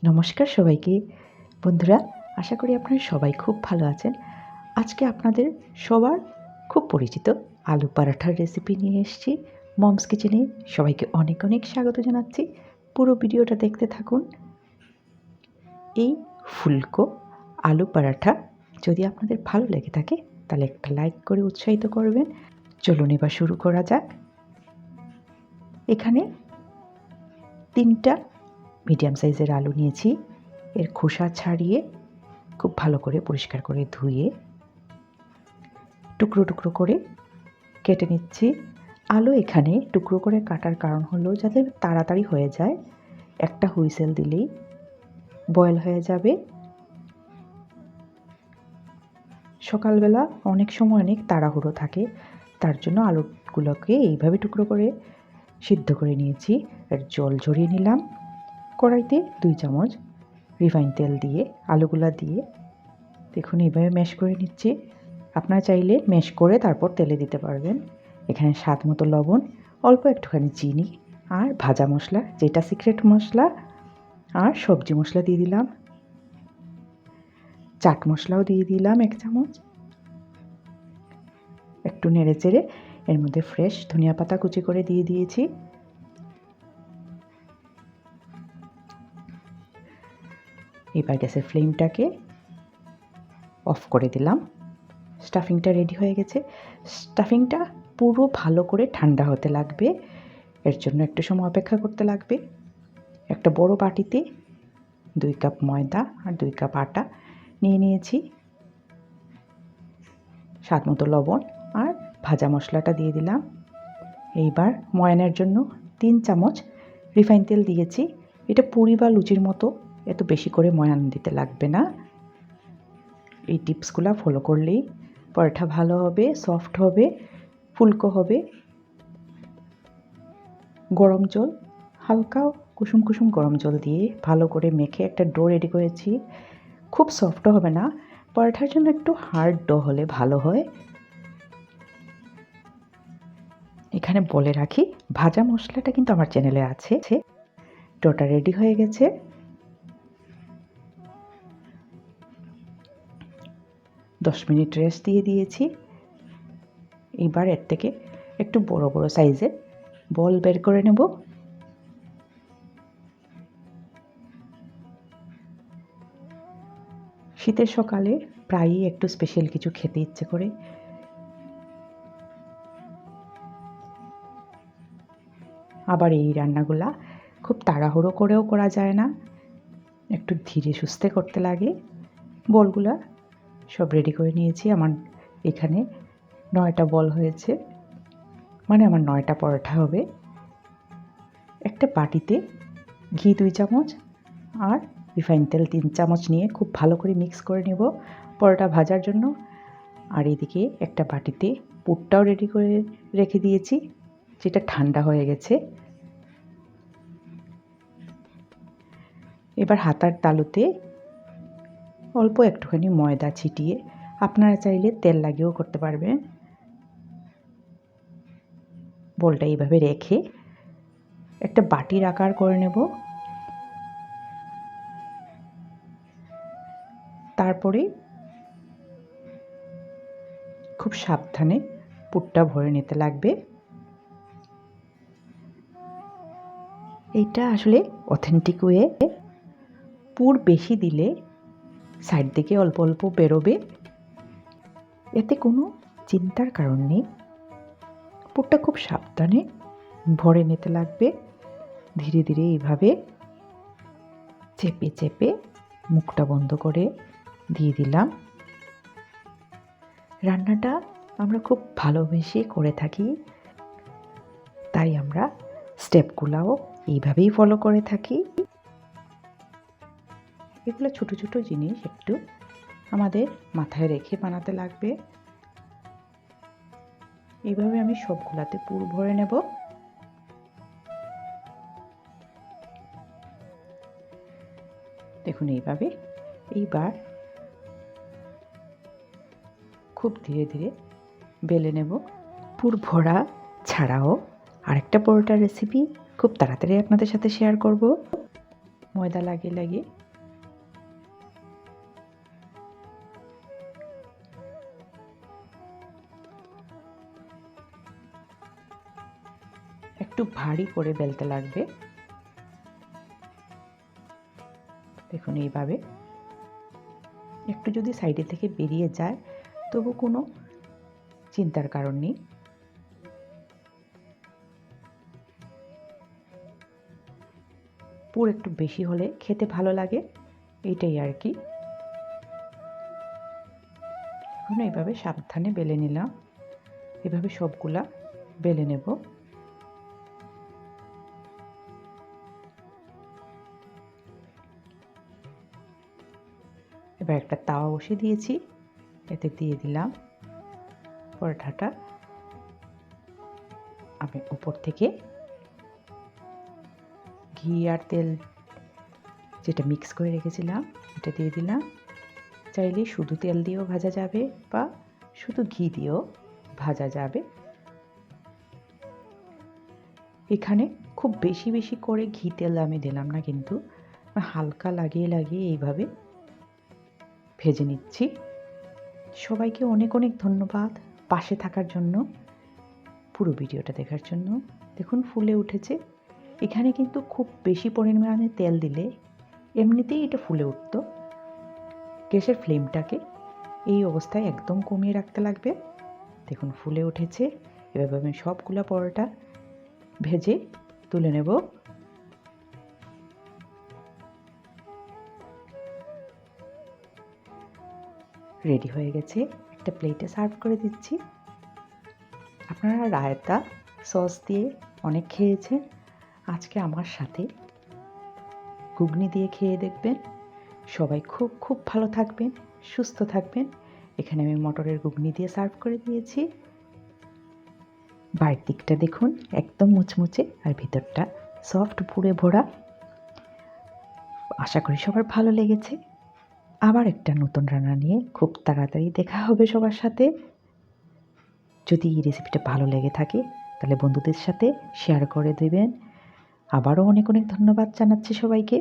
নমস্কার সবাইকে। বন্ধুরা, আশা করি আপনারা সবাই খুব ভালো আছেন। আজকে আপনাদের সবার খুব পরিচিত আলু পরাঠার রেসিপি নিয়ে এসেছি মমস কিচেনে। সবাইকে অনেক অনেক স্বাগত জানাচ্ছি। পুরো ভিডিওটা দেখতে থাকুন। এই ফুলকো আলু পরাঠা যদি আপনাদের ভালো লেগে থাকে তাহলে একটা লাইক করে উৎসাহিত করবেন। চলুন এবার শুরু করা যাক। এখানে 3টা মিডিয়াম সাইজের আলু নিয়েছি। এর খোসা ছাড়িয়ে খুব ভালো করে পরিষ্কার করে ধুয়ে টুকরো টুকরো করে কেটে নিচ্ছি। আলু এখানে টুকরো করে কাটার কারণ হলো যাতে তাড়াতাড়ি হয়ে যায়। একটা হুইসেল দিলেই বয়েল হয়ে যাবে। সকালবেলা অনেক সময় অনেক তাড়াহুড়ো থাকে, তার জন্য আলুগুলোকে এইভাবে টুকরো করে সিদ্ধ করে নিয়েছি। আর জল ঝরিয়ে নিলাম। কড়াইতে 2 চামচ রিফাইন তেল দিয়ে আলুগুলা দিয়ে দেখুন এইভাবে ম্যাশ করে নিচ্ছি। আপনারা চাইলে ম্যাশ করে তারপর তেলে দিতে পারবেন। এখানে স্বাদ মতো লবণ, অল্প একটুখানি চিনি আর ভাজা মশলা, যেটা সিক্রেট মশলা, আর সবজি মশলা দিয়ে দিলাম। চাট মশলাও দিয়ে দিলাম 1 চামচ। একটু নেড়ে চেড়ে এর মধ্যে ফ্রেশ ধনিয়া পাতা কুচি করে দিয়ে দিয়েছি। এবার গ্যাসের ফ্লেমটাকে অফ করে দিলাম। স্টাফিংটা রেডি হয়ে গেছে। স্টাফিংটা পুরো ভালো করে ঠান্ডা হতে লাগবে, এর জন্য একটু সময় অপেক্ষা করতে লাগবে। একটা বড় বাটিতে 2 কাপ ময়দা আর 2 কাপ আটা নিয়ে নিয়েছি। স্বাদ মতো লবণ আর ভাজা মশলাটা দিয়ে দিলাম। এইবার ময়ানের জন্য 3 চামচ রিফাইন তেল দিয়েছি। এটা পুরি বা লুচির মতো এত বেশি করে ময়ান দিতে লাগবে না। এই টিপসগুলো ফলো করলেই পরোটা ভালো হবে, সফট হবে, ফুলকো হবে। গরম জল, হালকা কুসুম কুসুম গরম জল দিয়ে ভালো করে মেখে একটা ডো রেডি করেছি। খুব সফটও হবে না, পরোটার জন্য একটু হার্ড ডো হলে ভালো হয়। এখানে বলে রাখি, ভাজা মশলাটা কিন্তু আমার চ্যানেলে আছে। ডোটা রেডি হয়ে গেছে। দশ মিনিট রেস্ট দিয়ে দিয়েছি। এবার এর থেকে একটু বড় বড় সাইজের বল বের করে নেব। শীতের সকালে প্রায়ই একটু স্পেশাল কিছু খেতে ইচ্ছে করে। আবার এই রান্নাগুলা খুব তাড়াহুড়ো করেও করা যায় না, একটু ধীরে সুস্থে করতে লাগে। বলগুলা সব রেডি করে নিয়েছি। আমার এখানে 9টা বল হয়েছে, মানে আমার 9টা পরোটা হবে। একটা বাটিতে ঘি 2 চামচ আর রিফাইন তেল 3 চামচ নিয়ে খুব ভালো করে মিক্স করে নেব পরোটা ভাজার জন্য। আর এদিকে একটা বাটিতে পুরটাও রেডি করে রেখে দিয়েছি, যেটা ঠান্ডা হয়ে গেছে। এবার হাতার তালুতে অল্প একটুখানি ময়দা ছিটিয়ে, আপনারা চাইলে তেল লাগিয়েও করতে পারবেন, বলটা এইভাবে রেখে একটা বাটির আকার করে নেব। তারপরে খুব সাবধানে পুরটা ভরে নিতে লাগবে। এইটা আসলে অথেন্টিক ওয়ে। পুর বেশি দিলে সাইড থেকে অল্প অল্প বেরোবে, এতে কোনো চিন্তার কারণ নেই। পুরটা খুব সাবধানে ভরে নিতে লাগবে। ধীরে ধীরে এইভাবে চেপে চেপে মুখটা বন্ধ করে দিয়ে দিলাম। রান্নাটা আমরা খুব ভালোবেসে করে থাকি, তাই আমরা স্টেপগুলোও এইভাবেই ফলো করে থাকি। এগুলো ছোট ছোট জিনিস একটু আমাদের মাথায় রেখে বানাতে লাগবে। এইভাবে আমি সবগুলাতে পুর ভরে নেব। দেখুন এইভাবে। এইবার খুব ধীরে ধীরে বেলে নেব। পুর ভরা ছাড়াও আরেকটা পরোটার রেসিপি খুব তাড়াতাড়ি আপনাদের সাথে শেয়ার করব। ময়দা লাগিয়ে লাগিয়ে। একটু ভারী করে বেলতে লাগবে। দেখুন এইভাবে। একটু যদি সাইডে থেকে বেরিয়ে যায় তবু কোনো চিন্তার কারণ নেই। পুর একটু বেশি হলে খেতে ভালো লাগে, এইটাই আর কি। এখন এইভাবে সাবধানে বেলে নিলাম। এভাবে সবগুলা বেলে নেব। এবার একটা তাওয়া বসিয়ে দিয়েছি, এতে দিয়ে দিলাম পরোটাটা। আমি উপর থেকে ঘি আর তেল যেটা মিক্স করে রেখেছিলাম এটা দিয়ে দিলাম। চাইলে শুধু তেল দিয়েও ভাজা যাবে বা শুধু ঘি দিয়েও ভাজা যাবে। এখানে খুব বেশি বেশি করে ঘি তেল আমি দিলাম না, কিন্তু হালকা লাগিয়ে লাগিয়ে এইভাবে ভেজে নিচ্ছি। সবাইকে অনেক অনেক ধন্যবাদ পাশে থাকার জন্য, পুরো ভিডিওটা দেখার জন্য। দেখুন ফুলে উঠেছে। এখানে কিন্তু খুব বেশি পরিমাণে তেল দিলে এমনিতেই এটা ফুলে উঠত। গ্যাসের ফ্লেমটাকে এই অবস্থায় একদম কমিয়ে রাখতে লাগবে। দেখুন ফুলে উঠেছে। এভাবে আমি সবগুলা পরোটা ভেজে তুলে নেব। রেডি হয়ে গেছে, একটা প্লেটে সার্ভ করে দিচ্ছি। আপনারা রায়তা সস দিয়ে অনেক খেয়েছেন, আজকে আমার সাথে ঘুগনি দিয়ে খেয়ে দেখবেন। সবাই খুব খুব ভালো থাকবেন, সুস্থ থাকবেন। এখানে আমি মটরের ঘুগনি দিয়ে সার্ভ করে দিয়েছি। বাইরের দিকটা দেখুন একদম মুচমুচে আর ভিতরটা সফট পুরে ভরা। আশা করি সবার ভালো লেগেছে। আবার একটা নতুন রান্না নিয়ে খুব তাড়াতাড়ি দেখা হবে সবার সাথে। যদি এই রেসিপিটা ভালো লেগে থাকে তাহলে বন্ধুদের সাথে শেয়ার করে দেবেন। আবারও অনেক অনেক ধন্যবাদ জানাচ্ছি সবাইকে।